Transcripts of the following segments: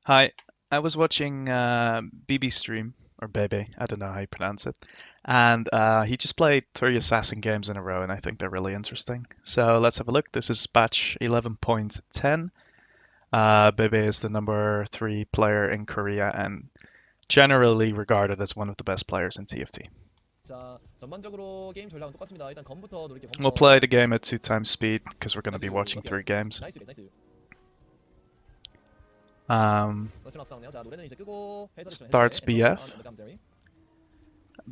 Hi, I was watching BB stream or Bebe, I don't know how you pronounce it, and he just played 3 assassin games in a row, and I think they're really interesting. So let's have a look. This is batch 11.10. Bebe is the number 3 player in Korea and generally regarded as one of the best players in TFT. 자, 전반적으로 게임 전략은 똑같습니다. 일단 검부터 누를게 We'll 검부터. play the game at 2 times speed because we're going to 나이스, be watching 나이스. 3 games. 나이스, 나이스. Um, 러시안 앞서네요. 자, 노래는 이제 끄고 해설을 좀 Starts 해줄게. And BF. focus on the commentary.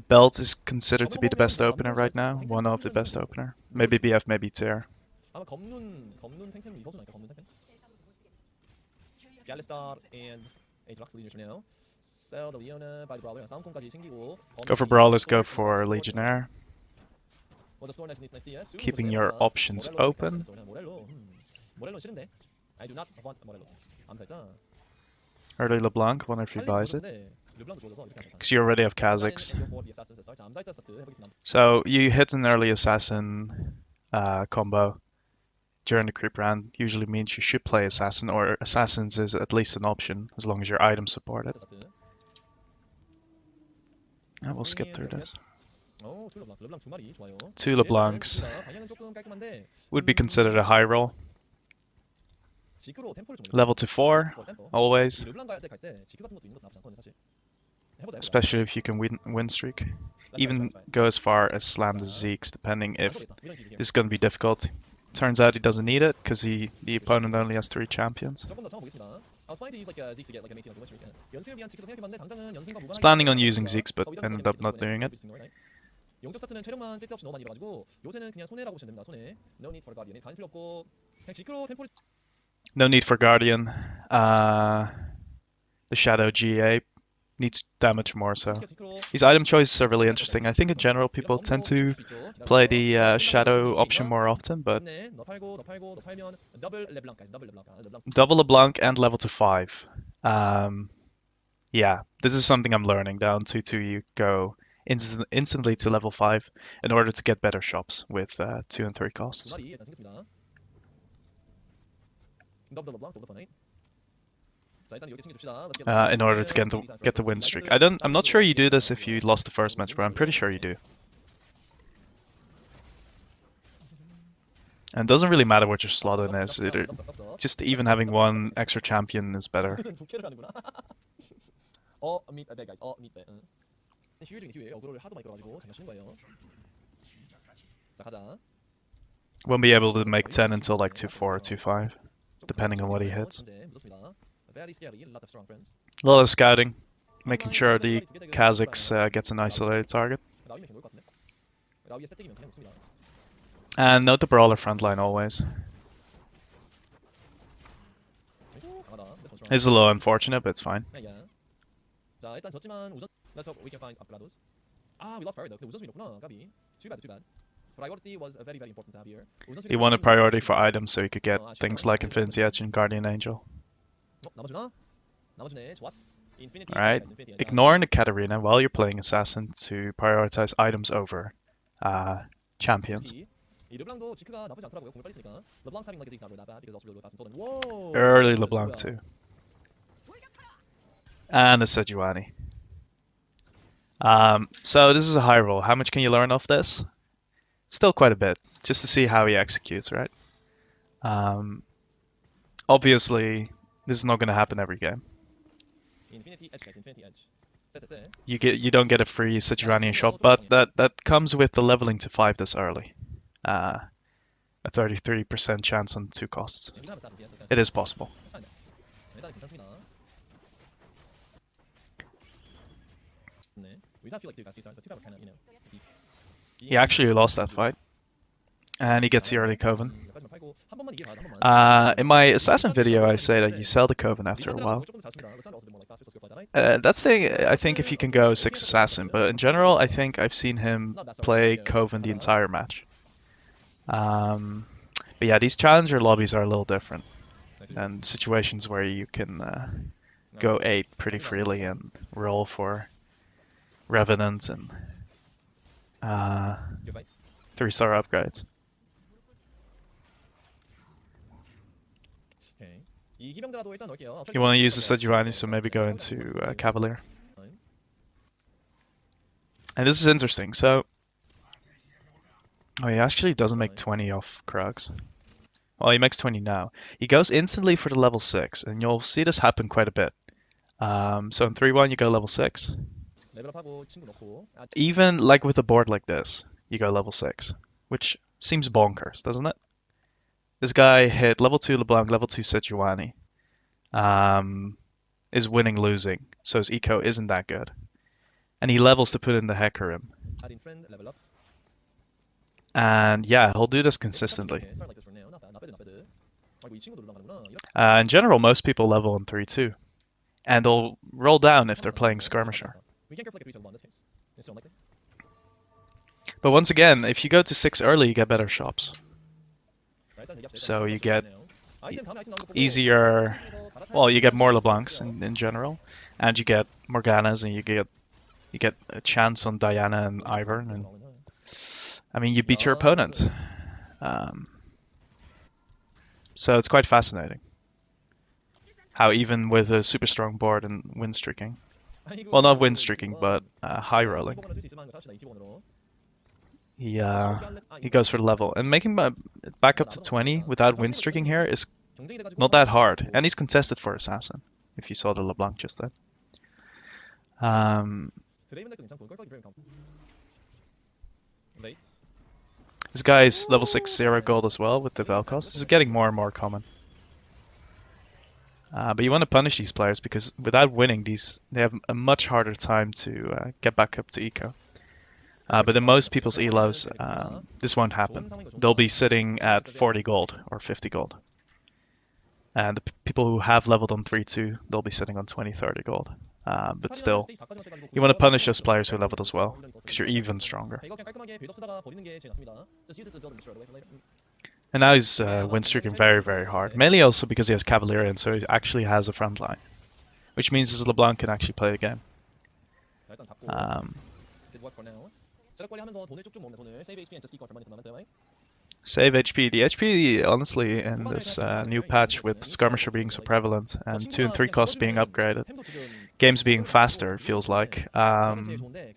Belt is considered to 검은 be the 검은 best 검은 opener 검은 right 검은 now, 탱탱 one of the 탱탱 best 탱탱 opener. Maybe 누구지? BF, maybe TR. 아마 검눈 탱탱 이서준 아닐까? 검눈 탱탱. Gallistar and AGGRO 리전 주네요. Sell the Leona by the Brawler. 싸움콘까지 챙기고. Go for Brawlers, go for Legionnaire. 먼저 스토어 나이스 나이스. 예. Keeping your options open. 모렐로. 모렐로 싫은데. I do not want 모렐로. 암살자. Early LeBlanc, wonder if he buys it. Because you already have Kazakhs. So you hit an early assassin combo during the creep round. Usually means you should play assassin, or assassins is at least an option as long as your items support it. And we'll skip through this. 2 LeBlancs would be considered a high roll. Level to 4, always. Especially if you can win streak. Even go as far as slam the Zeeks, depending if this is going to be difficult. Turns out he doesn't need it, because the opponent only has 3 champions. Was planning on using Zeeks, but ended up not doing it. 영적 스타트는 체력만 쓸데없이 너무 많이 밀어가지고 요새는 그냥 손해라고 보시면 됩니다. 손해. No need for guardian. 간 필요 없고 그냥 지크로 템포리. No need for Guardian. The Shadow GA needs damage more, so these item choices are really interesting. I think in general people tend to play the Shadow option more often, but double LeBlanc and level to 5. Yeah, this is something I'm learning. Down to 2 you go instantly to level 5 in order to get better shops with 2 and 3 costs. In order to get the win streak. I'm not sure you do this if you lost the first match, but I'm pretty sure you do. And it doesn't really matter what your slot in is. Just even having 1 extra champion is better. Won't be able to make 10 until like 2-4 or 2-5, depending on what he hits. A lot of scouting, making sure the Kazakhs gets an isolated target. And note the Brawler frontline always. It's a little unfortunate, but it's fine. He wanted priority for items so he could get things like Infinity Edge and Guardian Angel. Alright, ignoring the Katarina while you're playing Assassin to prioritize items over champions. Early LeBlanc too. And a Sejuani. So this is a high roll. How much can you learn off this? Still quite a bit, just to see how he executes, right? Obviously, this is not going to happen every game. You don't get a free Sejuani shot, but that comes with the leveling to 5 this early. A 33% chance on 2 costs. It is possible. He actually lost that fight. And he gets the early Coven. In my Assassin video, I say that you sell the Coven after a while. That's the I think if you can go 6 Assassin, but in general, I think I've seen him play Coven the entire match. But yeah, these Challenger lobbies are a little different. And situations where you can go 8 pretty freely and roll for Revenant and 3-star upgrades. 이 희병들라도 일단 넣을게요. You want to use the Sejuani, so maybe go into Cavalier. And this is interesting. So, oh, he actually doesn't make 20 off Krugs. Well, he makes 20 now. He goes instantly for the level 6, and you'll see this happen quite a bit. So in 3-1, you go level 6. Even like with a board like this, you go level 6, which seems bonkers, doesn't it? This guy hit level 2 LeBlanc, level 2 Sejuani. Is winning losing, so his eco isn't that good. And he levels to put in the Hecarim. And yeah, he'll do this consistently. In general, most people level in 3-2. And they'll roll down if they're playing Skirmisher. But once again, if you go to 6 early, you get better shops. So you get easier... Well, you get more LeBlancs in general. And you get Morganas, and you get a chance on Diana and Ivern. And I mean, you beat your opponent. So it's quite fascinating. How even with a super strong board and win streaking, well, not win streaking, but high rolling, he goes for the level. And making back up to 20 without win streaking here is not that hard. And he's contested for Assassin, if you saw the LeBlanc just then. This guy is level 6 0 gold as well with the Vel'Koz. This is getting more and more common. But you want to punish these players because without winning, they have a much harder time to get back up to eco. But in most people's elos, this won't happen. They'll be sitting at 40 gold or 50 gold. And the people who have leveled on 3-2, they'll be sitting on 20, 30 gold. But still, you want to punish those players who leveled as well, because you're even stronger. And now he's win streaking very, very hard. Mainly also because he has Cavalarian, so he actually has a front line. Which means his LeBlanc can actually play the game. Save HP. The HP, honestly, in this new patch with Skirmisher being so prevalent and 2 and 3 costs being upgraded, games being faster, it feels like,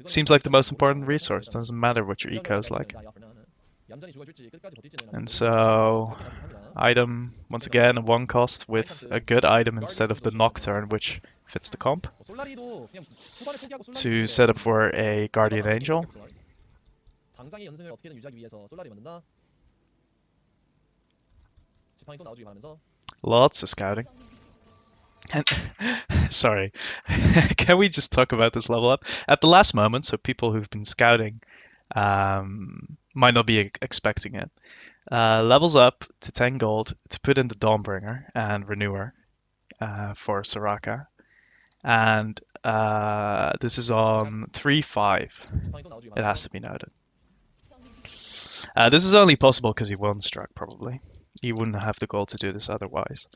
seems like the most important resource. Doesn't matter what your eco is like. And so, item, once again, a 1 cost with a good item instead of the Nocturne, which fits the comp, to set up for a Guardian Angel. Lots of scouting. And sorry, can we just talk about this level up? At the last moment, so people who've been scouting might not be expecting it. Levels up to 10 gold to put in the Dawnbringer and Renewer for Soraka. And this is on 3-5. It has to be noted. This is only possible because he won Struck, probably. He wouldn't have the gold to do this otherwise.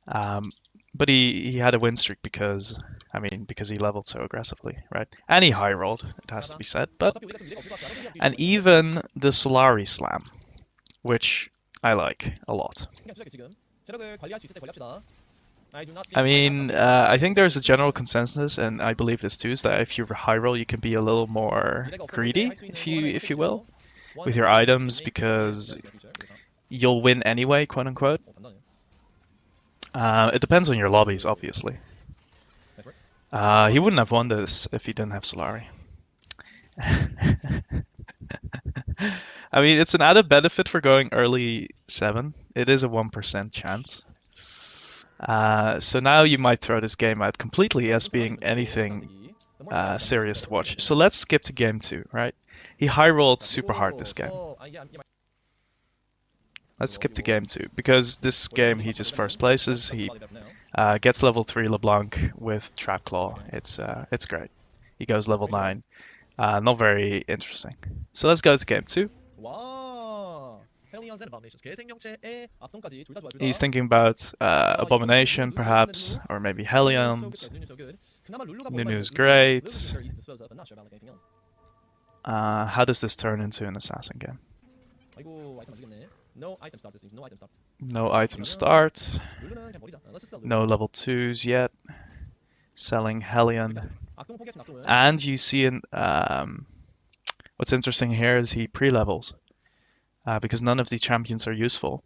But he had a win streak because he leveled so aggressively, right? And he high rolled, it has to be said. And even the Solari Slam, which I like a lot. I mean, I think there's a general consensus, and I believe this too, is that if you high roll, you can be a little more greedy, if you will, with your items, because you'll win anyway, quote unquote. It depends on your lobbies, obviously. He wouldn't have won this if he didn't have Solari. I mean, it's an added benefit for going early 7. It is a 1% chance. So now you might throw this game out completely as being anything serious to watch. So let's skip to game 2, right? He high rolled super hard this game. Let's skip to game 2, because this game he just first places. He gets level 3 LeBlanc with Trap Claw. It's great. He goes level 9. Not very interesting. So let's go to game 2. He's thinking about Abomination, perhaps, or maybe Hellions. Nunu's great. How does this turn into an assassin game? No item start. This seems no item start. No item start. 룰루는 그냥 버리자. Let's just sell No 룰루. level 2s yet. Selling Hellion. 여기까지. 악동 포기했습니다. 악동은. And you see what's interesting here is he pre-levels. Because none of the champions are useful.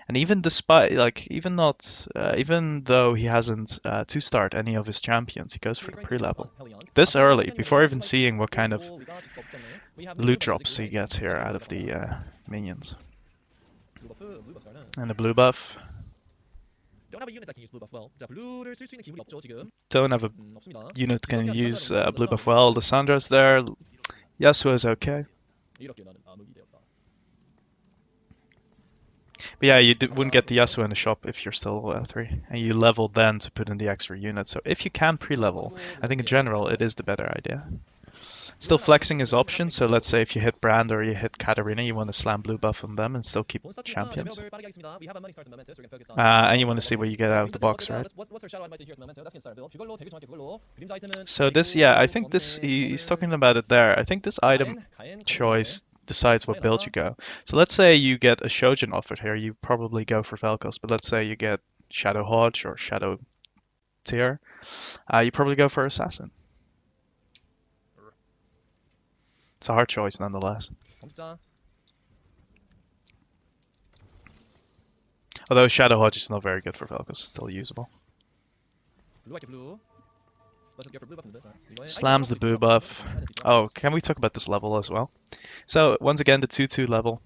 And even despite, like, even though he hasn't two-starred any of his champions, he goes for the pre-level. This early, before even seeing what kind of loot drops he gets here out of the minions. And the blue buff. Don't have a unit that can use blue buff well. 자, 블루를 쓸 수 있는 기물이 없죠, 지금. Don't have a 없습니다. unit can use blue buff well. Lissandra's there. Yasuo's okay. 이렇게 나는 암흑이 되었다. But yeah, you wouldn't get the Yasuo in the shop if you're still 3. And you level then to put in the extra unit. So if you can pre-level, I think in general it is the better idea. Still flexing his options, so let's say if you hit Brand or you hit Katarina, you want to slam blue buff on them and still keep champions. And you want to see what you get out of the box, right? So this, yeah, I think this, he's talking about it there. I think this item choice decides what build you go. So let's say you get a Shojin offered here, you probably go for Vel'Koz, but let's say you get Shadow Hodge or Shadow Tear, you probably go for Assassin. It's a hard choice nonetheless. Although Shadow Hodge is not very good for Vel'Koz, it's still usable. Slams the blue buff. Oh, can we talk about this level as well? So, once again, the 2-2 level.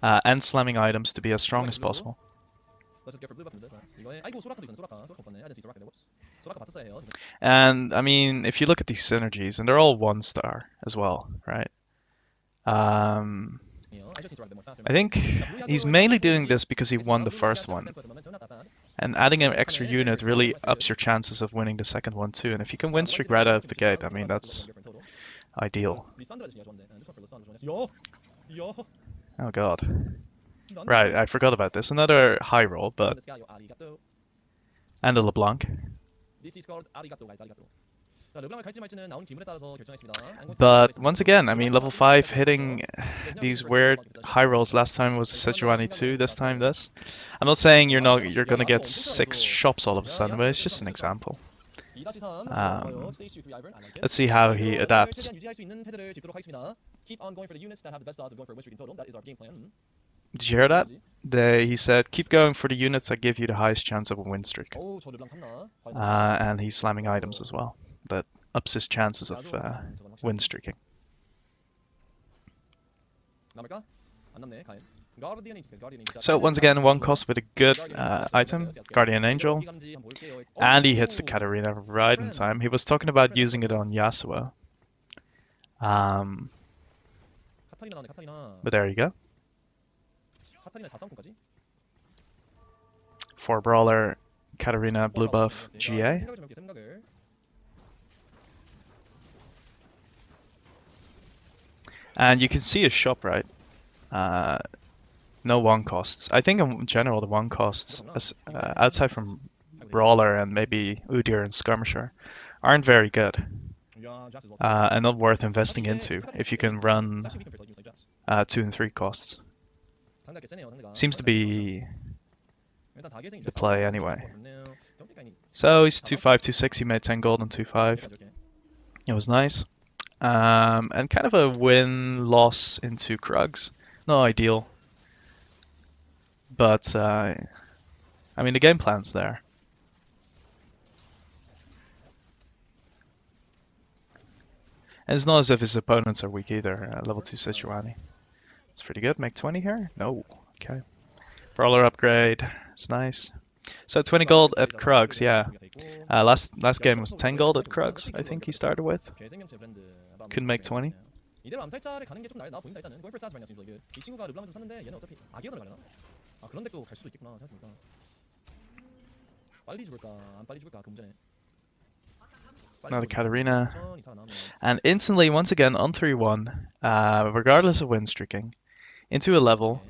And slamming items to be as strong as possible. And, I mean, if you look at these synergies, and they're all 1-star as well, right? I think he's mainly doing this because he won the first one. And adding an extra unit really ups your chances of winning the second one too. And if you can win streak right out of the gate, I mean, that's ideal. Oh god. Right, I forgot about this. Another high roll, but... And a LeBlanc. But once again, I mean, level 5 hitting these weird high rolls. Last time was Sejuani 2, this time this. I'm not saying you're gonna get 6 shops all of a sudden, but it's just an example. Let's see how he adapts. Did you hear that? He said, keep going for the units that give you the highest chance of a win streak. And he's slamming items as well. That ups his chances of win streaking. So once again, 1 cost with a good item, Guardian Angel. And he hits the Katarina right in time. He was talking about using it on Yasuo. But there you go. 4 Brawler, Katarina, blue buff, GA. And you can see his shop, right? No 1 costs. I think in general the 1 costs, outside from Brawler and maybe Udyr and Skirmisher, aren't very good. And not worth investing into if you can run 2 and 3 costs. Seems to be the play anyway. So he's 2-5, 2-6, he made 10 gold on 2-5. It was nice. And kind of a win-loss into Krugs. Not ideal. But, I mean, the game plan's there. And it's not as if his opponents are weak either. Level 2 Sejuani. It's pretty good. Make 20 here? No. Okay. Brawler upgrade. It's nice. So 20 gold at Krugs, yeah. Last game was 10 gold at Krugs, I think he started with. Couldn't make 20. Another Katarina. And instantly, once again, on 3-1, regardless of win streaking, into a level.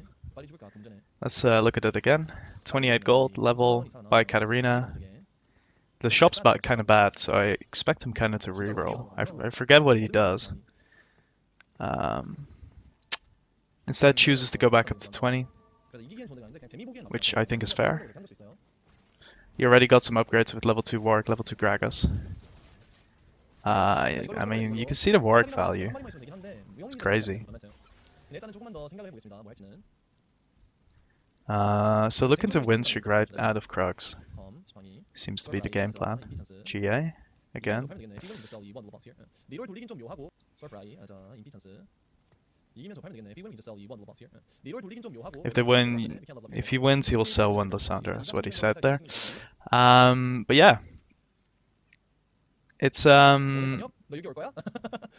Let's look at it again. 28 gold, level by Katarina. The shop's kind of bad, so I expect him kind of to reroll. I forget what he does. Instead chooses to go back up to 20, 그래서 이기기엔 좋은 데가 아닌데 그냥 재미 보기엔 나쁘지 which 않다. I think is 그래서 fair. 이렇게 한수 있어요. He already got some upgrades with level 2 Warg, level 2 Gragas. I mean, you can see the Warg value. 한 마리만 있으면 되긴 한데 It's 위험이 crazy. 근데 일단은 조금만 더 생각을 해보겠습니다. 뭐 할지는. So looking to win streak right out of Krugs. 섬, 지팡이. Seems to be the game plan. 인피 찬스. GA, 리롤 again. 좀 팔면 되겠네. 피그는 미스 이 원 로벅스 here. 리롤 돌리긴 좀 묘하고. 서프라이. 자, 인피 찬스. 이기면 좀 팔면 되겠네. 피그는 미스 이 원 로벅스 here. 리롤 돌리긴 좀 묘하고. If they win, if he wins, he will sell one Lysandra, is what he said there. But yeah. It's 너 여기 올 거야?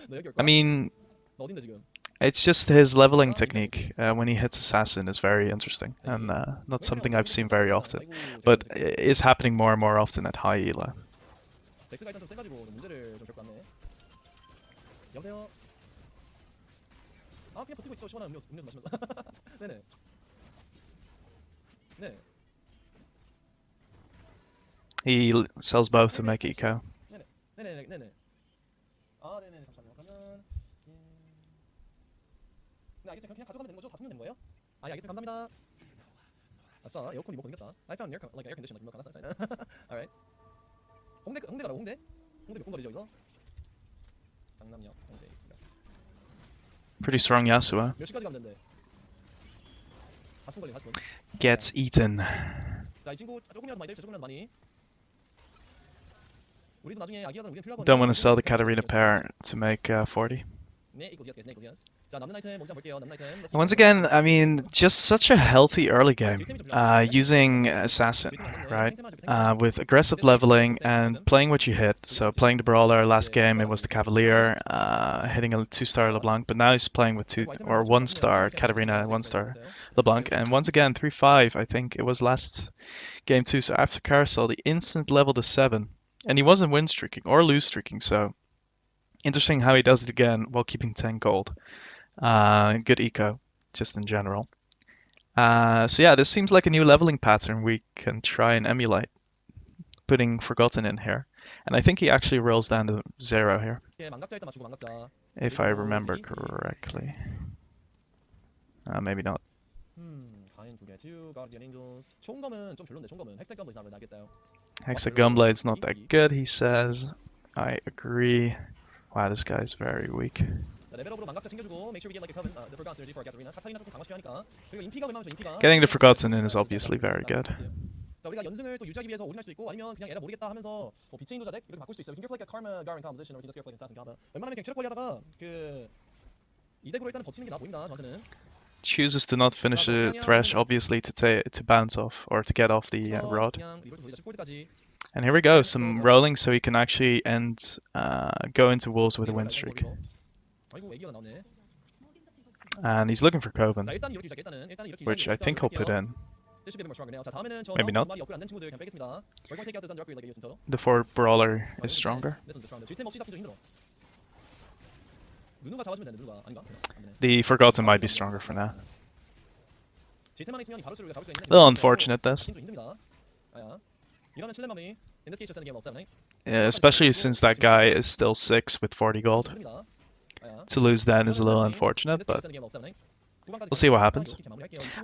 너 여기 올 거야? I mean, 너 어딘데 지금? it's just his leveling technique when he hits assassin is very interesting and not something I've seen very often, but is happening more and more often at high elo. 덱스가 일단 좀 세가지고 문제를 좀 겪고 왔네. 여보세요. 아 그냥 버티고 있어. 시원한 음료수 마시면서. 네네. 네. He sells both to make eco. 네네. 아 네네 잠시만요. 그러면 네 알겠어요. 그냥 가져가면 되는 거죠? 다 주면 되는 거예요? 아 예, 알겠어요. 감사합니다. 아싸 에어컨 리모컨 생겼다. I found air conditioner remote. That's nice. Alright. 홍대 가라고 홍대? 홍대 몇 분거리죠 여기서? 강남역 홍대. Pretty strong Yasuo. 몇 시까지 가면 된대? 40분 걸리 40분. Gets eaten. 자이 친구 조금이라도 많이 될 조금이라도 많이. 우리도 나중에 아기하던 우리는 필요하거든요. Don't want to sell the Katarina pair to make 40. 네, 이거 yes. 자, 남는 아이템 먼저 볼게요. 남는 아이템. Once again, I mean, just such a healthy early game, using Assassin, right? With aggressive leveling and playing what you hit. So playing the Brawler, last game it was the Cavalier, hitting a 2-star LeBlanc, but now he's playing with 1-star Katarina, 1-star LeBlanc, and once again 3-5, I think it was last game too. So after Carousel, the instant level to 7, and he wasn't win streaking or lose streaking, so interesting how he does it again while keeping 10 gold. Good eco, just in general. So yeah, this seems like a new leveling pattern we can try and emulate, putting Forgotten in here. And I think he actually rolls down to 0 here, if I remember correctly. Maybe not. Hexa Gunblade's not that good, he says. I agree. Wow, this guy's very weak. Getting the Forgotten in is obviously very good. 자, 우리가 연승을 또 유지하기 위해서 올인할 수도 있고 아니면 그냥 얘를 모르겠다 하면서 뭐 빛의 인도자 덱 이렇게 바꿀 수 있어요. Can you feel like a Karma Garden composition or can you feel like an Assassin Karma? 웬만하면 그냥 체력 관리하다가 그 이 덱으로 일단은 버티는 게 나아 보인다 저한테는. Chooses to not finish the thresh, obviously to bounce off or to get off the rod. And here we go, some rolling so he can actually go into wolves with a win streak. And he's looking for Coven, which I think he'll put in. Maybe not. The 4 Brawler is stronger. The Forgotten might be stronger for now. A little unfortunate, this. Yeah, especially since that guy is still 6 with 40 gold. To lose then is a little unfortunate, but we'll see what happens.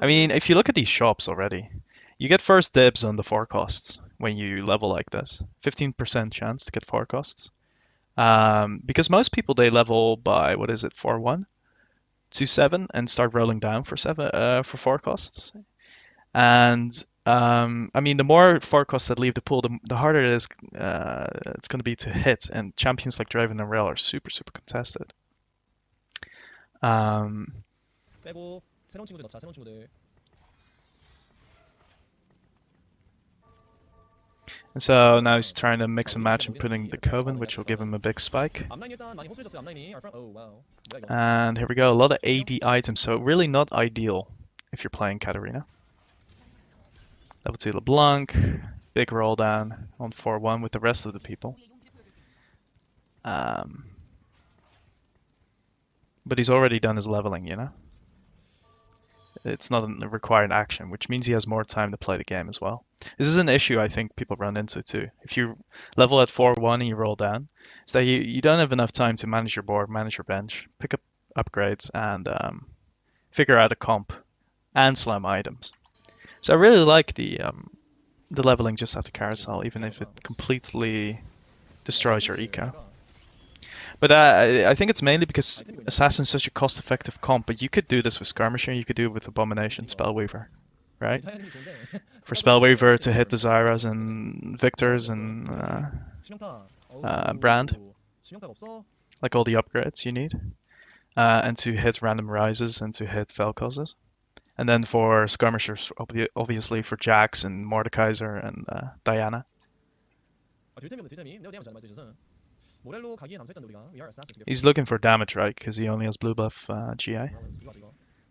I mean, if you look at these shops already, you get first dibs on the forecasts when you level like this. 15% chance to get forecasts. Because most people, they level by, 4-1 to 7 and start rolling down for forecasts. And I mean, the more forecasts that leave the pool, the harder it is. It's going to be to hit, and champions like Draven and Rail are super contested. 빼고 새로운 친구들 넣자. 새로운 친구들. And so now he's trying to mix and match and putting the Coven, which will give him a big spike. And here we go, a lot of AD items, so really not ideal if you're playing Katarina. Level 2 LeBlanc, big roll down on 4-1 with the rest of the people. But he's already done his leveling, you know? It's not a required action, which means he has more time to play the game as well. This is an issue I think people run into too. If you level at 4-1 and you roll down, is that you don't have enough time to manage your board, manage your bench, pick up upgrades, and figure out a comp, and slam items. So I really like the leveling just at the carousel, even if it completely destroys your eco. But I think it's mainly because Assassin's such a cost-effective comp, but you could do this with Skirmisher, you could do it with Abomination, Spellweaver, right? For Spellweaver to hit the Zyras and Victors and Brand, like all the upgrades you need, and to hit random rises and to hit Vel'Kozes. And then for Skirmishers, obviously for Jax and Mordekaiser and Diana. He's looking for damage, right? Because he only has blue buff GA.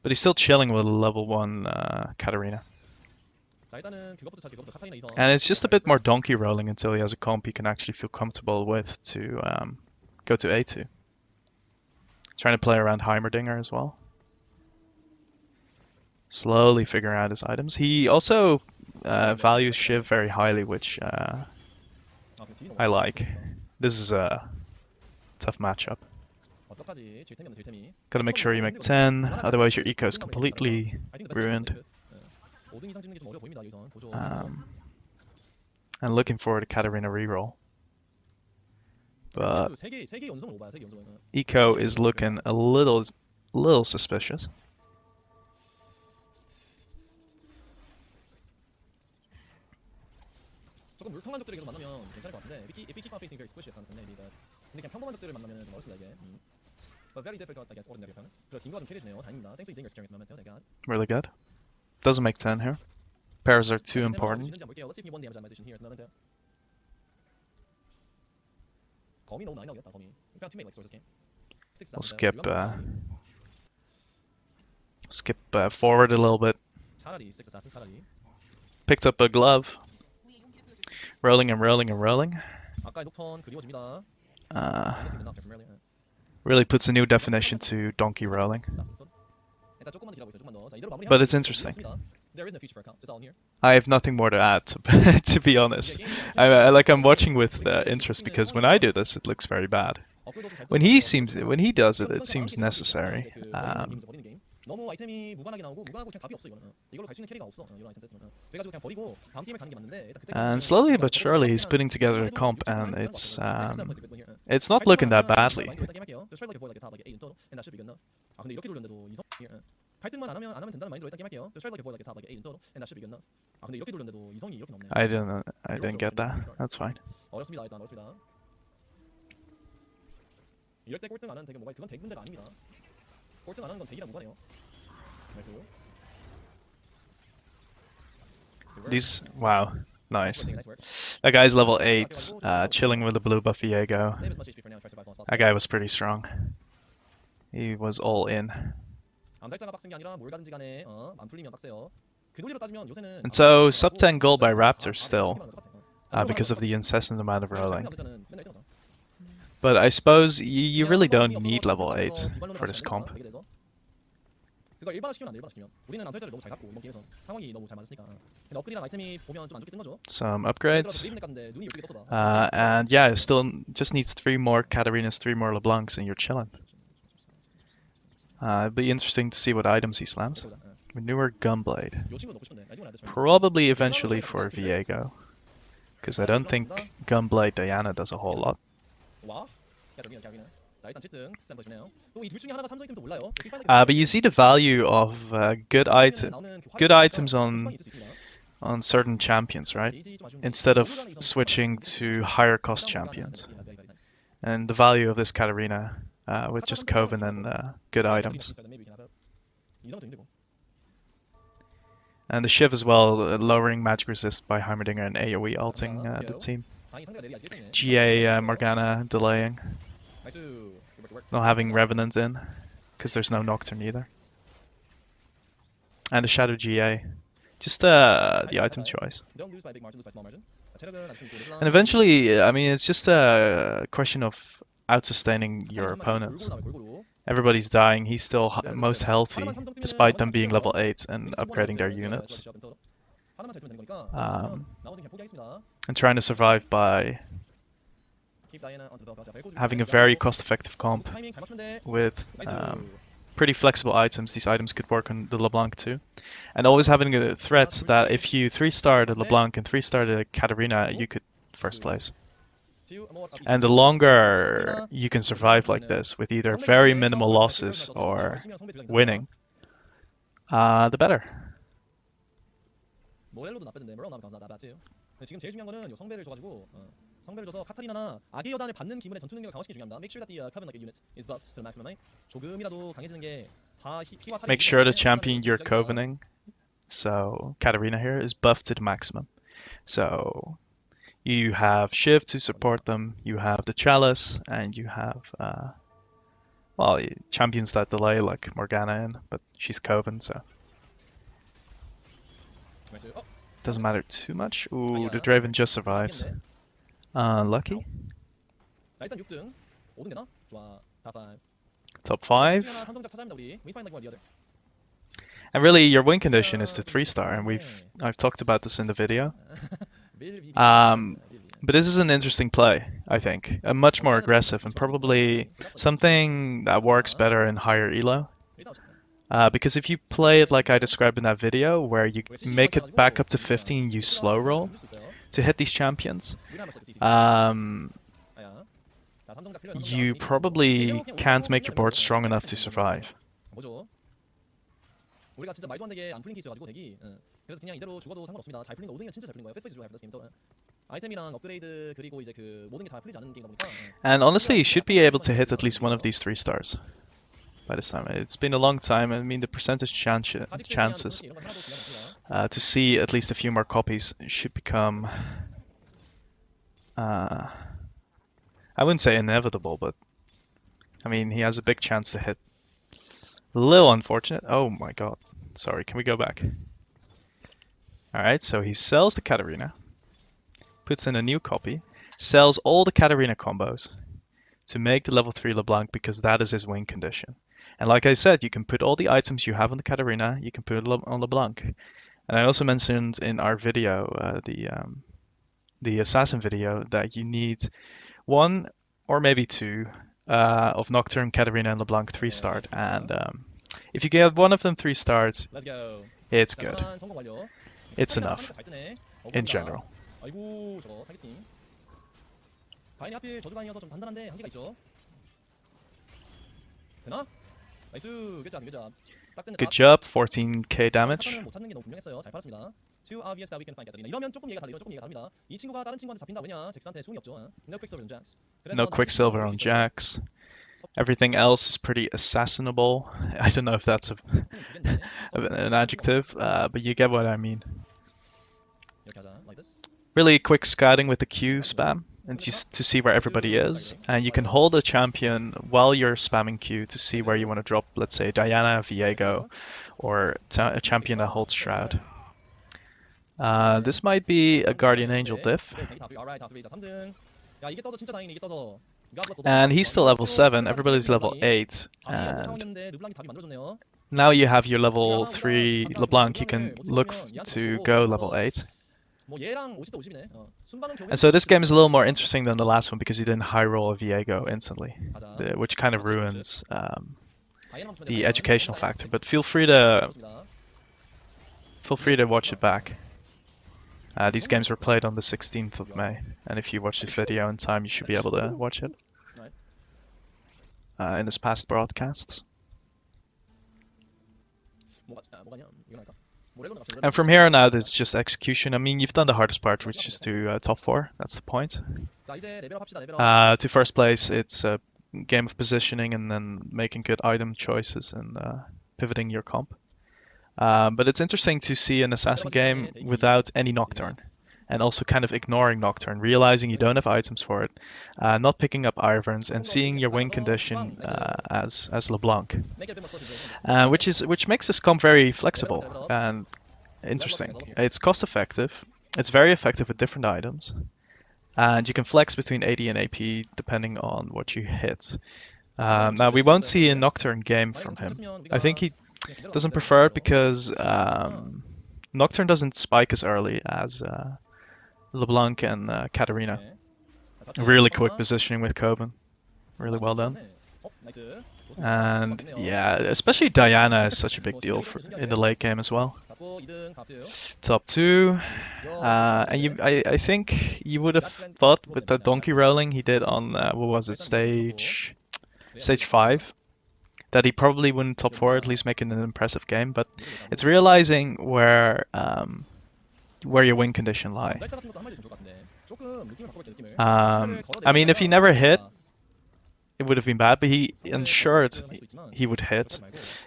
But he's still chilling with a level 1 Katarina. And it's just a bit more donkey rolling until he has a comp he can actually feel comfortable with to go to A2. Trying to play around Heimerdinger as well. Slowly figuring out his items. He also values Shiv very highly, which I like. This is a tough matchup. Gotta make sure you make 10, otherwise your eco is completely ruined. And looking forward to Katarina reroll. But eco is looking a little suspicious. 조금 물통한 적들이 계속 만나면 괜찮을 것 같은데 에피키 페이싱 very squishy 가능성이 근데 그냥 평범한 적들을 만나면 좀 어렵습니다 이게. But very difficult against ordinary opponents. 그리고 딩거가 좀 캐리네요. 다행입니다. Thanks for the dinger securing at the moment. Thank God. Really good. Doesn't make 10 here. Pairs are too important. Let's see if he won the damage animation here at the moment. 거미 너무 많이 나오겠다 거미. 그냥 teammate like sources game. We'll skip forward a little bit. 차라리 6 assassin 차라리. Picked up a glove. Rolling and rolling and rolling. 아까의 녹턴 그리워집니다. Really puts a new definition to donkey rolling. But it's interesting. I have nothing more to add, to be honest. I'm watching with interest because when I do this, it looks very bad. When he does it, it seems necessary. 너무 아이템이 무관하게 나오고 무관하고 그냥 답이 없어 이거는. 이걸로 갈 수 있는 캐리가 없어 이런 아이템 세트는. 그래가지고 그냥 버리고 다음 게임을 가는 게 맞는데. And slowly but surely he's putting together a comp, and it's not looking that badly. I didn't get that. That's fine. 어렵습니다 일단 어렵습니다. 이럴 때 꼴등 안 하는 대결 뭐가 그건 대결 문제가 아닙니다. 꼴등 안 하는 건 대기랑 무관해요. These, wow, nice. That guy's level 8, chilling with the blue buff Viego. That guy was pretty strong. He was all in. And so, sub 10 gold by Raptor still, because of the incessant amount of rolling. But I suppose you really don't need level 8 for this comp. 그걸 일반화시키면 안 돼, 일반화시키면. 우리는 암살자를 너무 잘 갖고 이번 게임에서 상황이 너무 잘 맞았으니까. 근데 업그레이드한 아이템이 보면 좀 안 좋게 뜬 거죠. Some upgrades. And yeah, still just needs 3 more Katarinas, 3 more LeBlancs, and you're chilling. It'd be interesting to see what items he slams. Manure Gunblade. Probably eventually for Viego. Because I don't think Gunblade Diana does a whole lot. But you see the value of good items on certain champions, right? Instead of switching to higher cost champions. And the value of this Katarina with just Coven and good items. And the Shiv as well, lowering magic resist by Heimerdinger and AoE ulting the team. GA Morgana delaying. Not having Revenant in, because there's no Nocturne either. And a Shadow GA. Just the item choice. And eventually, I mean, it's just a question of out-sustaining your opponents. Everybody's dying, he's still most healthy, despite them being level 8 and upgrading their units. And trying to survive by having a very cost-effective comp with pretty flexible items. These items could work on the LeBlanc too. And always having a threat that if you 3-star the LeBlanc and 3-star the Katarina, you could first place. And the longer you can survive like this, with either very minimal losses or winning, the better. 모렐로도 나쁘던데 모렐로 나면 강사 나쁘지. 근데 지금 제일 중요한 거는 요 성배를 줘가지고 성배를 줘서 카타리나나 아기 여단을 받는 기분에 전투 능력을 강화시키기 중요합니다. Make sure that the Covenant unit is buffed to the maximum. 조금이라도 강해지는 게 다 희와 살이. Make sure to champion your Covenant. So Katarina here is buffed to the maximum. So you have Shiv to support them, you have the Chalice, and you have well, champions that delay like Morgana in, but she's Coven, so doesn't matter too much. Ooh, the Draven just survives. Lucky. 자, 일단 6등. 5등 되나? 좋아. Top 5. 삼성작 찾아합니다 우리. We find like one the other. And really, your win condition is to 3-star, and I've talked about this in the video. But this is an interesting play, I think. A much more aggressive and probably something that works better in higher elo. Because if you play it like I described in that video, where you make it back up to 15, you slow roll to hit these champions, you probably can't make your board strong enough to survive. 우리가 진짜 말도 안 되게 안 풀린 게 있어가지고 대기. 그래서 그냥 이대로 죽어도 상관없습니다. 잘 풀린 거 5등이면 진짜 잘 풀린 거예요. 페이스 좋아요. 게임 또 아이템이랑 업그레이드 그리고 이제 그 모든 게 다 풀리지 않은 게임이다 보니까. And honestly, you should be able to hit at least one of these 3-stars by this time. It's been a long time. I mean, the percentage chances to see at least a few more copies should become, I wouldn't say inevitable, but I mean, he has a big chance to hit. A little unfortunate. Oh my god. Sorry, can we go back? Alright, so he sells the Katarina, puts in a new copy, sells all the Katarina combos to make the level 3 LeBlanc because that is his win condition. And like I said, you can put all the items you have on the Katarina, you can put it on LeBlanc. And I also mentioned in our video, the Assassin video, that you need 1 or maybe 2 of Nocturne, Katarina, and LeBlanc 3-starred. And if you get one of them 3-starred, it's good. It's enough, in general. Good job, 14k damage. Too obvious that we can find Katarina. 이러면 조금 얘기가 다릅니다. 이 친구가 다른 친구한테 잡힌다. 왜냐? 잭스한테 수능이 없죠. No Quicksilver on Jax. No Quicksilver on Jax. Everything else is pretty assassinable. I don't know if that's an adjective, but you get what I mean. Really quick scouting with the Q spam and to see where everybody is. And you can hold a champion while you're spamming Q to see where you want to drop, let's say, Diana, Viego, or a champion that holds Shroud. This might be a Guardian Angel diff. And he's still level 7, everybody's level 8. And now you have your level 3 LeBlanc, you can look to go level 8. And so this game is a little more interesting than the last one because you didn't high roll a Viego instantly, which kind of ruins the educational factor. But feel free to watch it back. These games were played on the 16th of May, and if you watch the video in time, you should be able to watch it in this past broadcasts. And from here on out, it's just execution. I mean, you've done the hardest part, which is to top 4. That's the point. To first place, it's a game of positioning and then making good item choices and pivoting your comp. But it's interesting to see an Assassin game without any Nocturne, and also kind of ignoring Nocturne, realizing you don't have items for it, not picking up Irons, and seeing your win condition as LeBlanc, which makes this comp very flexible and interesting. It's cost effective, it's very effective with different items, and you can flex between AD and AP depending on what you hit. Now we won't see a Nocturne game from him. I think he doesn't prefer it because Nocturne doesn't spike as early as LeBlanc and Katarina. Really quick positioning with Coben. Really well done. 나이스. 좋습니다. And 맞겠네요. yeah, especially Diana is such a big deal in the late game as well. 잡고 2등 갑주. Top two. 야, And I think you would have thought with the donkey rolling he did on what was it, stage 5, that he probably wouldn't top 4, at least making an impressive game. But it's realizing where your win condition lie. 짤짤 같은 것도 한 마디 좀 좋을 것 같은데. 조금 느낌을 바꿔볼게, 느낌을. I mean, if he never hit, it would have been bad, but he ensured he would hit.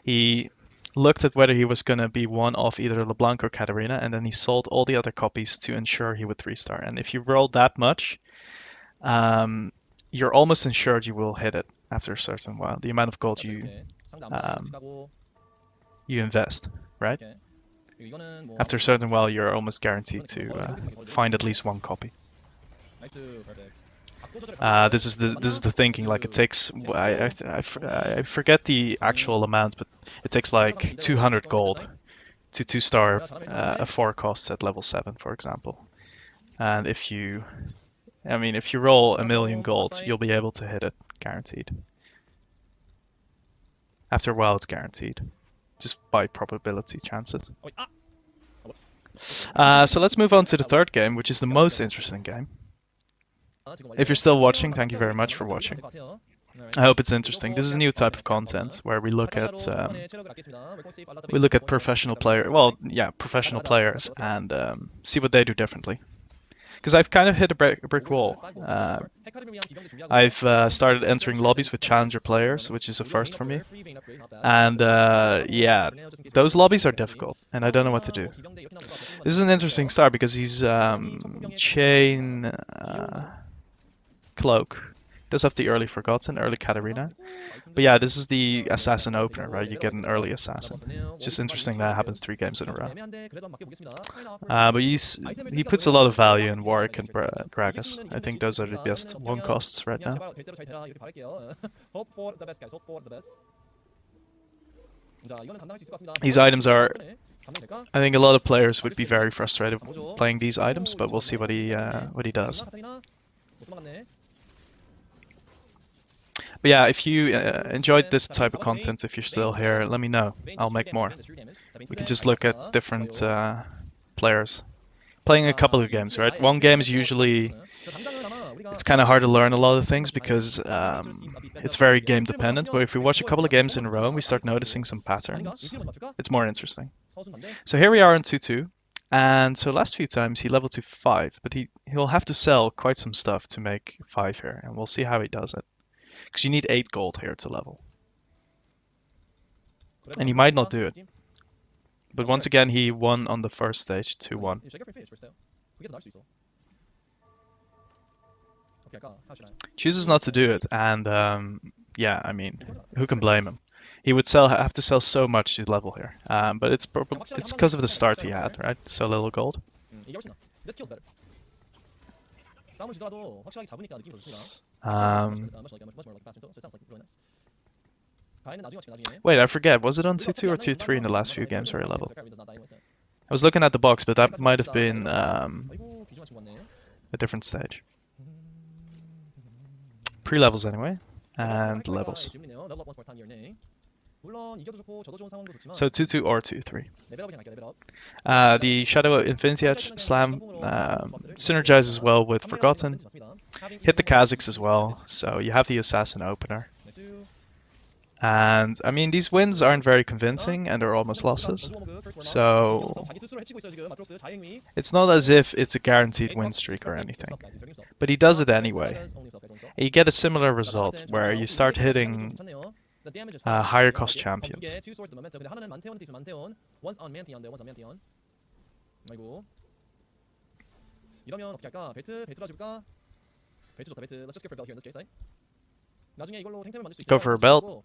He looked at whether he was going to be one off either LeBlanc or Katarina, and then he sold all the other copies to ensure he would 3-star. And if you roll that much, you're almost ensured you will hit it after a certain while. The amount of gold you invest, right? After a certain while, you're almost guaranteed to find at least one copy. This is the thinking. Like it takes, I forget the actual amount, but it takes like 200 gold to 2-star a 4 cost at level 7, for example. And if you roll 1,000,000 gold, you'll be able to hit it, guaranteed. After a while, it's guaranteed, just by probability chances. So let's move on to the third game, which is the most interesting game. If you're still watching, thank you very much for watching. I hope it's interesting. This is a new type of content where we look at professional players and see what they do differently. Because I've kind of hit a brick wall. I've started entering lobbies with challenger players, which is a first for me. And yeah, those lobbies are difficult, and I don't know what to do. This is an interesting start because he's chain cloak. Does have the early Forgotten, early Katarina. But yeah, this is the assassin opener, right? You get an early assassin. It's just interesting that happens 3 games in a row. But he puts a lot of value in Warwick and Gragas. I think those are the best 1 costs right now. These items are... I think a lot of players would be very frustrated playing these items, but we'll see what he does. But yeah, if you enjoyed this type of content, if you're still here, let me know. I'll make more. We can just look at different players. Playing a couple of games, right? 1 game is usually... It's kind of hard to learn a lot of things because it's very game dependent. But if we watch a couple of games in a row and we start noticing some patterns, it's more interesting. So here we are on 2-2. And so last few times he leveled to 5, but he'll have to sell quite some stuff to make 5 here. And we'll see how he does it. Because you need 8 gold here to level. And he might not do it. But once again, he won on the first stage, 2-1. Chooses not to do it, and yeah, I mean, who can blame him? He would have to sell so much to level here. But it's because of the start he had, right? So little gold. Wait, I forget. Was it on 2-2 or 2-3 in the last few games where he leveled? I was looking at the box, but that might have been a different stage. Pre-levels anyway, and levels. So 2-2 or 2-3. The Shadow of Infinity Edge Slam synergizes well with Forgotten. Hit the Kazakhs as well, so you have the Assassin opener. And I mean, these wins aren't very convincing and they're almost losses. So it's not as if it's a guaranteed win streak or anything. But he does it anyway. You get a similar result where you start hitting higher cost champions. Go for a belt.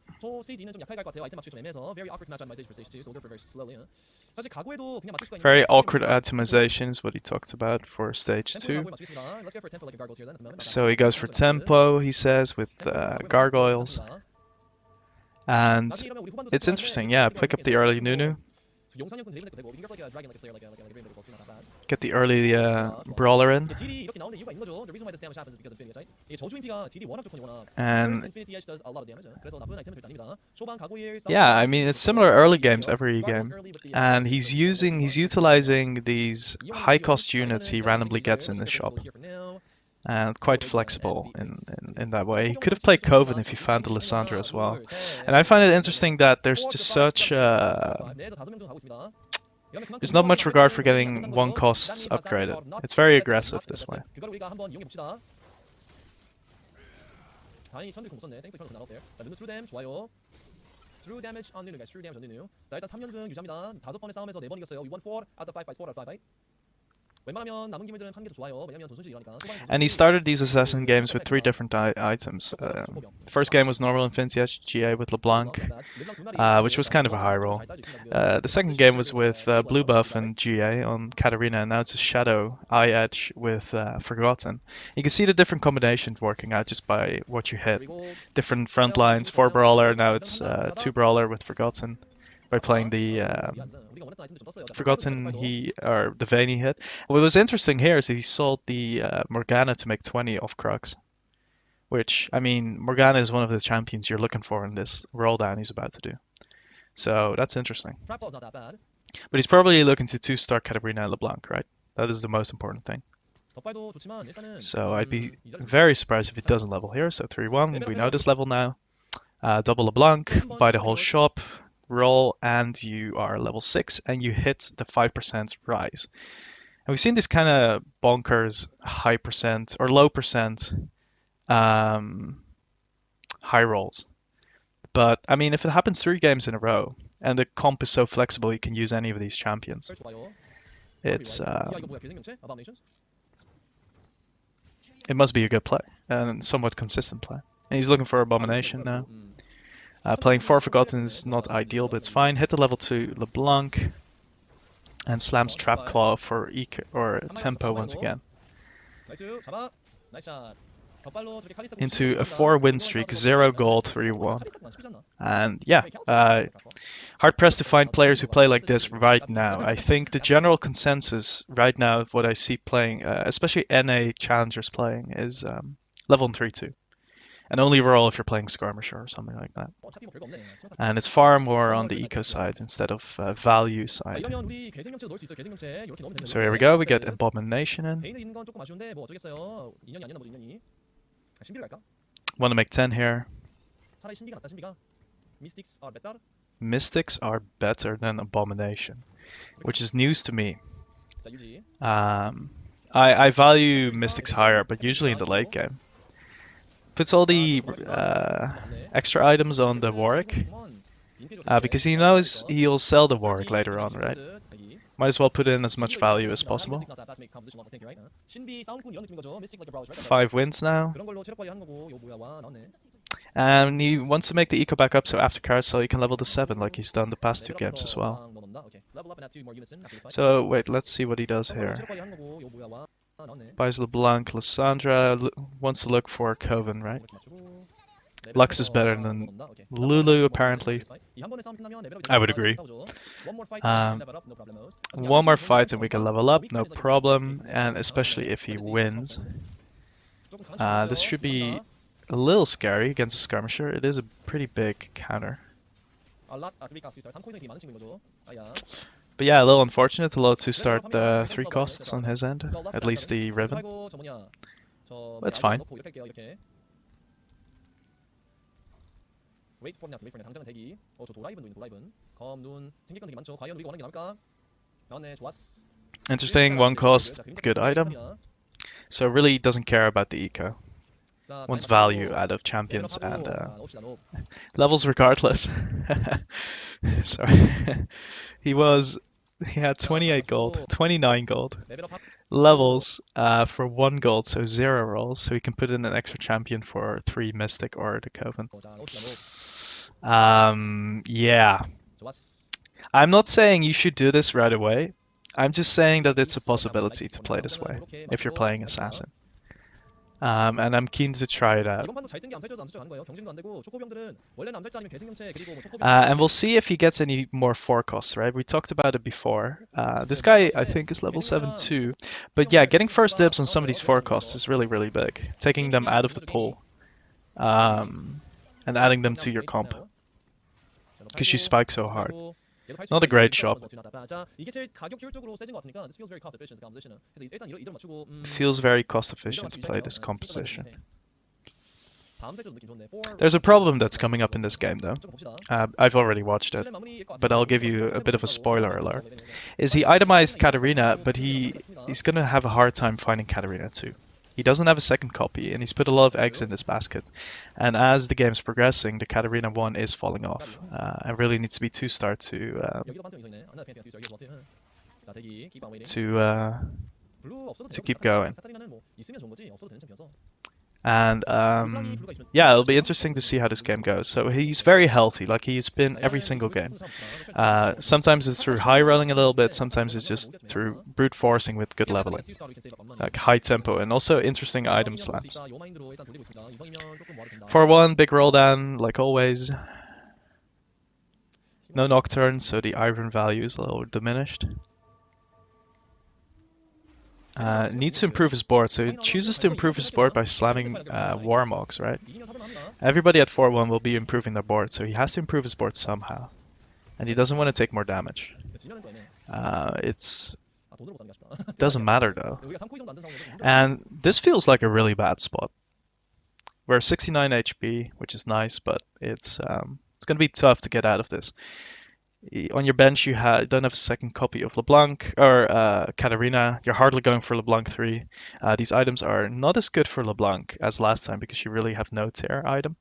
Very awkward itemization is what he talked about for stage 2. So he goes for tempo, he says, with gargoyles. And it's interesting, yeah, pick up the early Nunu. 용상형군 드리블 해도 되고 we can get like a dragon like a slayer like a green medical. Not that bad. Get the early brawler in. 이게 딜이 이렇게 나오는 이유가 있는 거죠. The reason why this damage happens is because of Infinity Edge. 이게 저주 인피가 딜이 워낙 좋거든요. 워낙. And First Infinity Edge does a lot of damage. 그래서 나쁜 아이템은 절대 아닙니다. 초반 가고일 yeah, I mean it's similar early games every game. And he's utilizing these high cost units he randomly gets in the shop. And quite flexible in that way. He could have played Coven if he found the Lissandra as well. And I find it interesting that there's just such there's not much regard for getting one costs upgraded. It's very aggressive this way. 다행히 천들 공 썼네. 땡큐 나올 때. 자, true damage 좋아요. True damage on Nunu guys. True damage on Nunu. 자, 일단 3연승 유지합니다. 5번의 싸움에서 4번 이겼어요. We won 4 out of 5 fights. 4 out of 5 fight. 웬만하면 남은 기물들은 한 개도 좋아요. 왜냐면 돈 손실 일어나니까. And he started these assassin games with 3 different items. First game was normal Infinity Edge GA with LeBlanc, which was kind of a high roll. The second game was with Blue Buff and GA on Katarina, and now it's a Shadow Eye Edge with Forgotten. You can see the different combinations working out just by what you hit. Different front lines, 4 Brawler, now it's 2 Brawler with Forgotten. By playing the Forgotten or the Vein he hit. What was interesting here is that he sold the Morgana to make 20 off Crux. Which, I mean, Morgana is one of the champions you're looking for in this roll down he's about to do. So that's interesting. But he's probably looking to 2-star Katarina and LeBlanc, right? That is the most important thing. So I'd be very surprised if he doesn't level here. So 3-1, we know this level now. Double LeBlanc, buy the whole shop. Roll and you are level 6 and you hit the 5% rise. And we've seen this kind of bonkers high percent or low percent high rolls. But I mean, if it happens 3 games in a row and the comp is so flexible you can use any of these champions, it's it must be a good play and somewhat consistent play. And he's looking for Abomination now. Playing 4 Forgotten is not ideal, but it's fine. Hit the level 2 LeBlanc and slams Trap Claw for tempo once again. Into a 4-win streak, 0 gold, 3-1. And yeah, hard pressed to find players who play like this right now. I think the general consensus right now of what I see playing, especially NA challengers playing, is level 3-2. And only roll if you're playing Skirmisher or something like that. And it's far more on the eco side instead of value side. So here we go, we get Abomination in. Want to make 10 here. Mystics are better than Abomination, which is news to me. I value Mystics higher, but usually in the late game. Puts all the extra items on the Warwick because he knows he'll sell the Warwick later on, right? Might as well put in as much value as possible. 5 wins now. And he wants to make the eco back up so after Carousel he can level to 7 like he's done the past 2 games as well. So wait, let's see what he does here. Buys LeBlanc, Lissandra, wants to look for Coven, right? Lux is better than Lulu, apparently. I would agree. One more fight and we can level up, no problem. And especially if he wins. This should be a little scary against a Skirmisher. It is a pretty big counter. But yeah, a little unfortunate, a little to start 3 costs on his end, at least the Riven. That's fine. Interesting, 1 cost, good item. So really doesn't care about the eco. Wants value out of champions and levels regardless. Sorry. He had 28 gold, 29 gold. Levels for 1 gold, so 0 rolls, so he can put in an extra champion for 3 Mystic or the Coven. Yeah. I'm not saying you should do this right away. I'm just saying that it's a possibility to play this way, if you're playing Assassin. And I'm keen to try it out. 이번 판도 잘 뜬 게 암살자여서 암살자 가는 거예요. 경쟁도 안 되고 초코병들은 원래는 암살자 아니면 괴생명체 그리고 뭐 초코병 And we'll see if he gets any more forecasts, right? We talked about it before. This guy, I think, is level 7 too. But yeah, getting first dibs on some of these forecasts is really, really big. Taking them out of the pool and adding them to your comp. Because you spike so hard. Not a great shop. 이게 제일 가격 효율적으로 세진 것 같으니까 this feels very cost efficient composition. 그래서 일단 이대로 맞추고 Feels very cost efficient to play this composition. 4암살자도 느낌 좋네. There's a problem that's coming up in this game though. I've already watched it, but I'll give you a bit of a spoiler alert. Is he itemized Katarina, but he's gonna have a hard time finding Katarina too. He doesn't have a second copy, and he's put a lot of eggs in this basket. And as the game's progressing, the Katarina 1 is falling off. And really needs to be 2-star to keep going. And yeah, it'll be interesting to see how this game goes. So he's very healthy, like he's been every single game. Sometimes it's through high rolling a little bit, sometimes it's just through brute forcing with good leveling, like high tempo and also interesting item slams. 4-1, big roll down, like always. No Nocturne, so the iron value is a little diminished. Needs to improve his board, so he chooses to improve his board by slamming Warmogs, right? Everybody at 4-1 will be improving their board, so he has to improve his board somehow. And he doesn't want to take more damage. It doesn't matter though. And this feels like a really bad spot. We're 69 HP, which is nice, but it's going to be tough to get out of this. On your bench, you don't have a second copy of LeBlanc or Katarina. You're hardly going for LeBlanc 3. These items are not as good for LeBlanc as last time because you really have no tear item,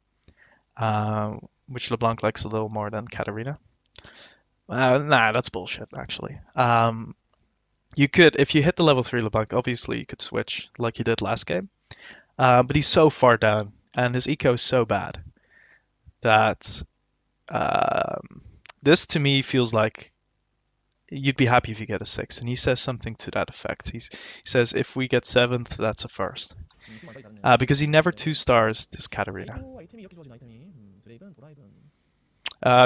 which LeBlanc likes a little more than Katarina. Nah, that's bullshit, actually. You could, if you hit the level 3 LeBlanc, obviously you could switch like you did last game. But he's so far down, and his eco is so bad that this to me feels like you'd be happy if you get a 6th, and he says something to that effect. He says if we get 7th, that's a first. Because he never 2-stars this Katarina.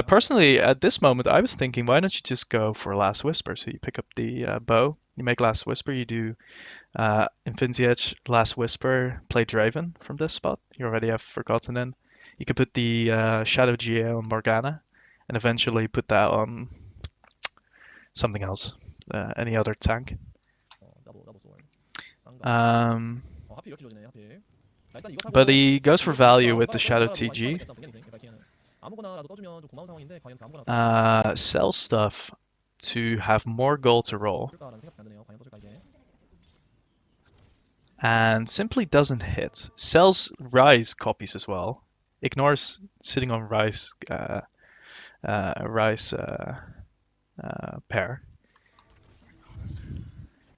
Personally, at this moment, I was thinking, why don't you just go for Last Whisper? So you pick up the bow, you make Last Whisper, you do Infinity Edge, Last Whisper, play Draven from this spot. You already have Forgotten in. You could put the Shadow GA on Morgana, and eventually put that on something else, any other tank. But he goes for value with the Shadow TG. Sells stuff to have more gold to roll. And simply doesn't hit. Sells Rise copies as well. Ignores sitting on Rise pair.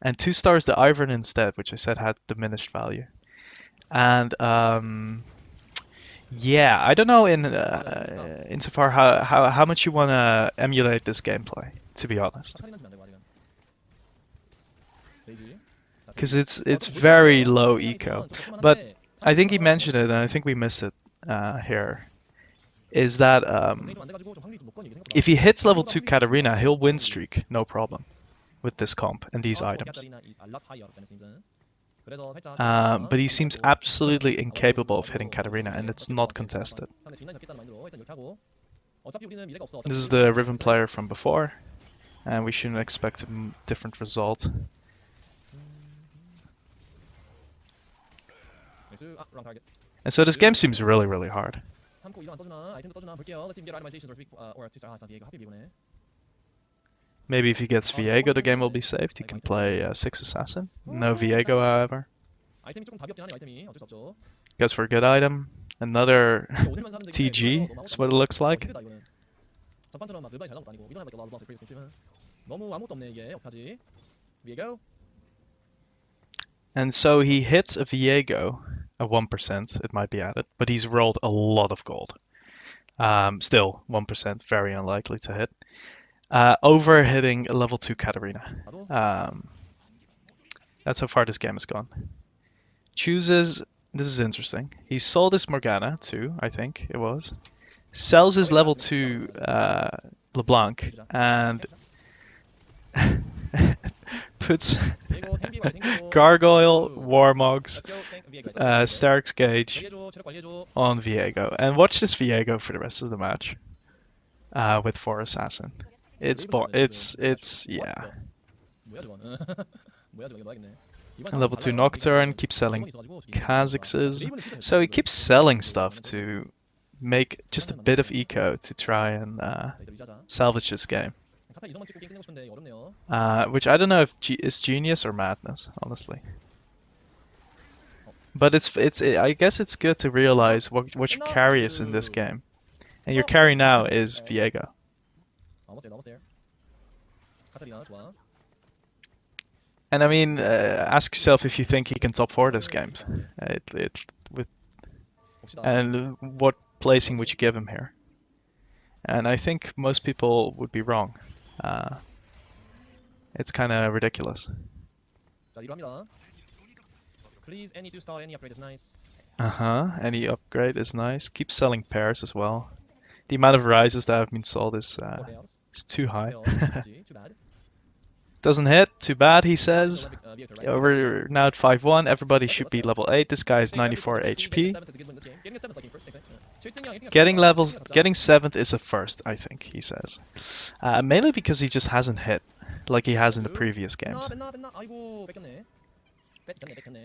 And 2-stars the Ivern instead, which I said had diminished value. And yeah, I don't know insofar how much you want to emulate this gameplay, to be honest. Because it's very low eco. But I think he mentioned it, and I think we missed it here. Is that if he hits level 2 Katarina, he'll win streak, no problem, with this comp and these items. But he seems absolutely incapable of hitting Katarina, and it's not contested. This is the Riven player from before, and we shouldn't expect a different result. And so this game seems really, really hard. Maybe if he gets Viego, the game will be saved. He can play 6 Assassin. No Viego, however. Goes for a good item. Another TG is what it looks like. And so he hits a Viego, a 1%, it might be added, but he's rolled a lot of gold. Still, 1%, very unlikely to hit. Over hitting a level 2 Katarina. That's how far this game has gone. Chooses this is interesting. He sold his Morgana too, I think it was. Sells his level 2 LeBlanc and puts 비에고 탱 비에고 탱 Gargoyle, 나이스. Warmogs, Let's go 탱 비에고 나이스. Stark's Gauge 관리해줘 체력 관리해줘. on Viego. And watch this Viego for the rest of the match with 4 Assassin. Yeah. 뭐야 저건. 뭐야 저건 봐야겠네. And level 2 Nocturne, keeps selling Kha'Zixes. So he keeps selling stuff to make just a bit of eco to try and salvage this game. 카타 이성만 찍고 게임 끝내고 싶은데 어렵네요. Which I don't know if is genius or madness, honestly. But I guess it's good to realize what your carry is in this game. And your carry now is Viego. almost there. 카타리나 좋아. And I mean, ask yourself if you think he can top 4 this game. 봅시다. And what placing would you give him here? And I think most people would be wrong. It's kind of ridiculous. 자 뒤로 합니다. Please any 2-star any upgrade is nice. Any upgrade is nice. Keep selling pairs as well. The amount of rises that have been sold is too high. Too bad. Doesn't hit. Too bad, he says. We're now at 5-1. Everybody should be level 8. This guy is 94 HP. Getting 7th is a first, I think, he says. Mainly because he just hasn't hit like he has in the previous games.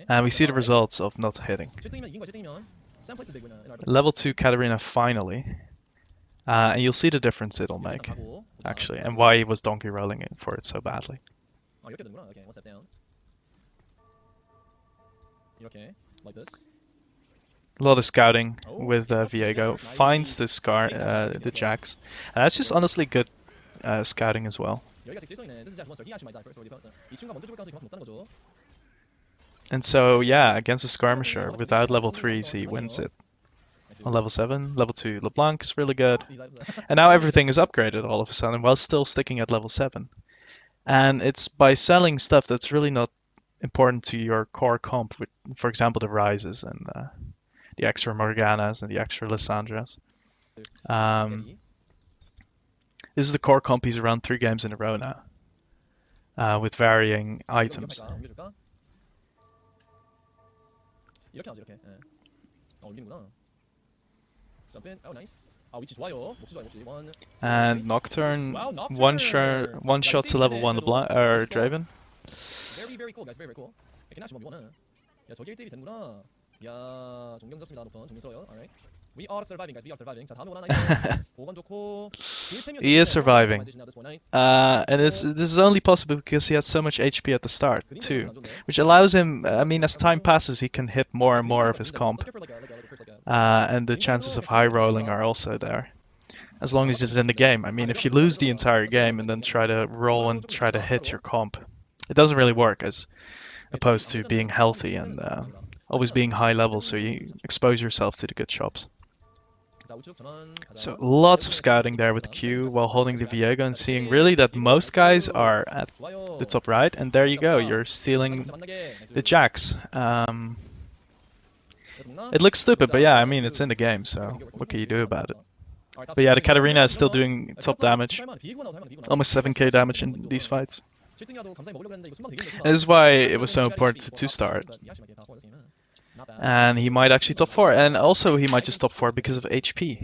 And we see the results of not hitting. Level 2 Katarina finally. And you'll see the difference it'll make, actually, and why he was donkey rolling it for it so badly. 이렇게 되는구나. Okay, one step down. 이렇게, like this. A lot of scouting with Viego. Finds the jacks. And that's just honestly good scouting as well. 여기가 되게 실성이네. This is just one star. He actually might die first already. 이 친구가 먼저 죽을 가능성이 그만큼 높다는 거죠. And so, yeah, against a skirmisher, without level 3s, he wins it. On level 7, level 2 LeBlanc's really good. And now everything is upgraded all of a sudden while still sticking at level 7. And it's by selling stuff that's really not important to your core comp, with, for example, the rises and the extra Morganas and the extra Lissandras. This is the core comp he's around 3 games in a row now, with varying items. 이렇게 하지 이렇게. 옮기는구나. 점프. Oh nice. 아 위치 좋아요. 목치 좋아요 목치. One. And Nocturne, one shot to level 1 LeBlanc or Draven. Very cool guys. Very cool. 이렇게 나시 뭐 이거는. 야 저기 1대1이 되는구나. 야 존경스럽습니다 녹턴 존경스러워요. Alright. We are surviving guys. We are surviving. 자 다음에 원하나 이거. 보건 좋고. He is surviving. And this is only possible because he has so much HP at the start too, which allows him. I mean, as time passes, he can hit more and more of his comp, and the chances of high rolling are also there, as long as it's in the game. I mean, if you lose the entire game and then try to roll and try to hit your comp, it doesn't really work as opposed to being healthy and always being high level, so you expose yourself to the good shops. So lots of scouting there with the Q while holding the Viego and seeing really that most guys are at the top right, and there you go, you're stealing the jacks. It looks stupid, but yeah, I mean, it's in the game, so what can you do about it? But yeah, the Katarina is still doing top damage, almost 7k damage in these fights. This is why it was so important to 2-star it. And he might actually top 4, and also he might just top 4 because of HP.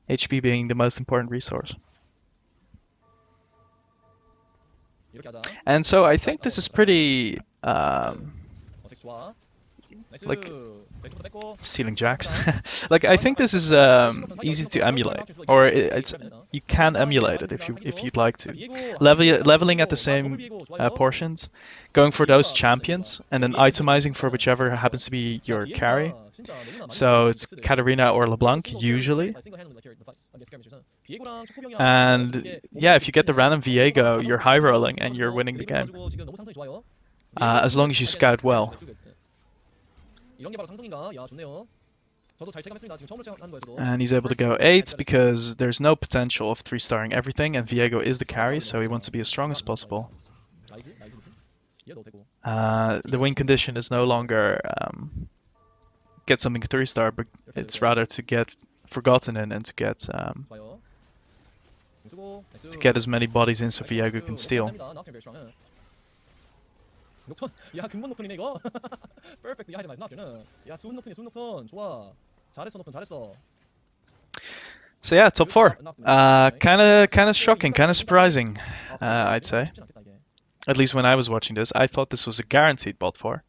HP being the most important resource. And so I think this is pretty like stealing jacks. Like I think this is easy to emulate, or you can emulate it if you'd like to. Leveling at the same portions, going for those champions, and then itemizing for whichever happens to be your carry. So it's Katarina or LeBlanc usually. And yeah, if you get the random Viego, you're high rolling and you're winning the game. As long as you scout well. And he's able to go 8 because there's no potential of 3-starring everything, and Viego is the carry, so he wants to be as strong as possible. The win condition is no longer get something 3-star, but 이렇게 it's 해주세요. rather to get forgotten in and 좋아요. 수고. to get 나이스. as many bodies in so 나이스 나이스. Viego can 녹턴 steal. 셉니다. 낙점 very strong. 녹턴. 야 근본 녹턴이네 이거. Perfect. 야 나이스 낙점은. 야 수은 녹턴이 수은 녹턴. 좋아. 잘했어 녹턴 잘했어. So yeah, top Good four. job. Nice. Kind of shocking, kind of surprising, 오케이. I'd say. 쉽진 않겠다 이게. At least when I was watching this, I thought this was a guaranteed bot 4.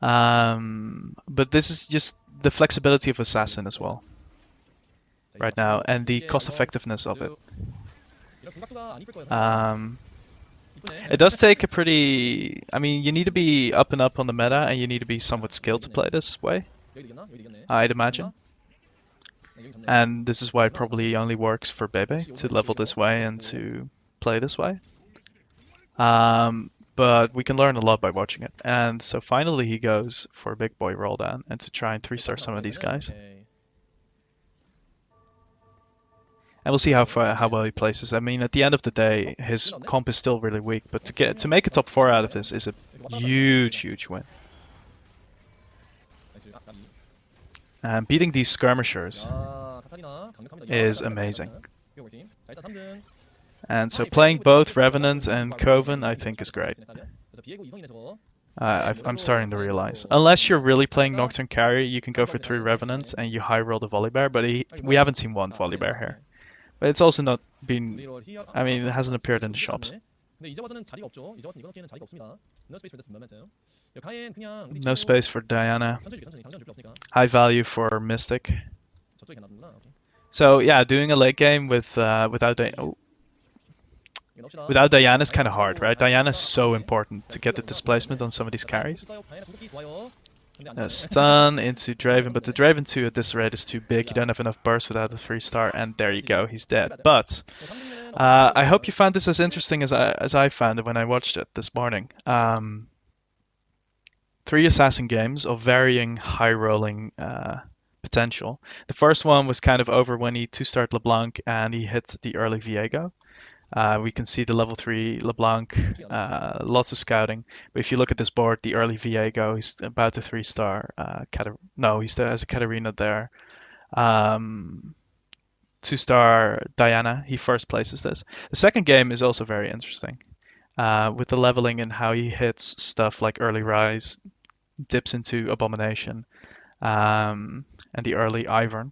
But this is just the flexibility of Assassin as well 자, right 이제 now, and the 이게 cost 와서 effectiveness of it. 이런 궁각도가 안 이쁠 거예요. 이쁘네. It does take a pretty. I mean, you need to be up and up on the meta, and you need to be somewhat skilled to play this way, 여기 이겼나? 여기 이겼네. I'd imagine. 여기 졌네. And this is why it probably only works for Bebe to level this way and to play this way. But we can learn a lot by watching it. And so finally he goes for a big boy roll down and to try and 3-star some of these guys. 오케이. And we'll see how well he places. I mean, at the end of the day, his comp is still really weak, but to make a top 4 out of this is a huge win. 나이스. 아, 까비. And beating these skirmishers 야, 카타리나 강력합니다. is amazing. 이거 우리 팀. 자, 일단 3등. And so playing both Revenant and Coven, I think is great. 그래서 비에고 이성이네 저거. I'm starting to realize. Unless you're really playing Nocturne Carry, you can go for 3 Revenants and you high roll the Volibear, but we haven't seen one Volibear here. But it's also not been. I mean, it hasn't appeared in the shops. 근데 이제 와서는 자리가 없죠. 이제 와서는 이번 기회는 자리가 없습니다. No space for this moment. 야, 가엔 그냥 우리 No 친구 space for Diana. 천천히 줄게, 천천히 당장 줄 필요 없으니까. High value for Mystic. 저쪽에 놔두는구나. 오케이. So yeah, doing a late game without 이거 넣읍시다. without Diana is kind of hard, right? Diana is so important to get the displacement on some of these carries. 다이애나 궁극기 좋아요. 근데 안 되네. Stun into Draven, but the Draven 2 at this rate is too big. You don't have enough burst without a 3-star, and there you go, he's dead. But I hope you found this as interesting as I found it when I watched it this morning. 3 assassin games of varying high rolling potential. The first one was kind of over when he 2-starred LeBlanc and he hit the early Viego. We can see the level 3 LeBlanc, lots of scouting. But if you look at this board, the early Viego, he's about to 3-star. He's there as a Katarina there. 2-star Diana, he first places this. The second game is also very interesting. With the leveling and how he hits stuff like early Rise, dips into Abomination, and the early Ivern.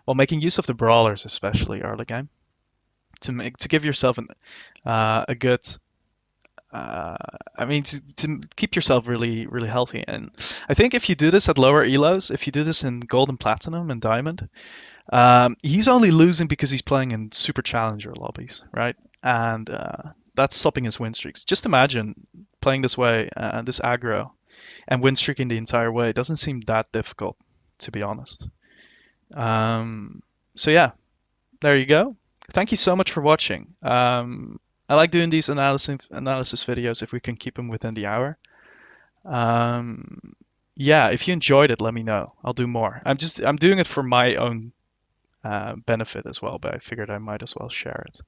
While making use of the Brawlers, especially early game. To give yourself a good, to keep yourself really healthy. And I think if you do this at lower elos, if you do this in Gold and Platinum and Diamond, he's only losing because he's playing in Super Challenger lobbies, right? And that's stopping his win streaks. Just imagine playing this way, this aggro, and win streaking the entire way. It doesn't seem that difficult, to be honest. So yeah, there you go. Thank you so much for watching. I like doing these analysis videos if we can keep them within the hour. Yeah, if you enjoyed it, let me know. I'll do more. I'm doing it for my own benefit as well, but I figured I might as well share it.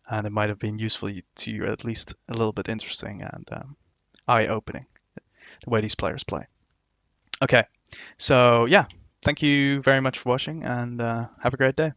And it might have been useful to you, at least a little bit interesting and eye-opening, the way these players play. Okay, so yeah, thank you very much for watching and have a great day.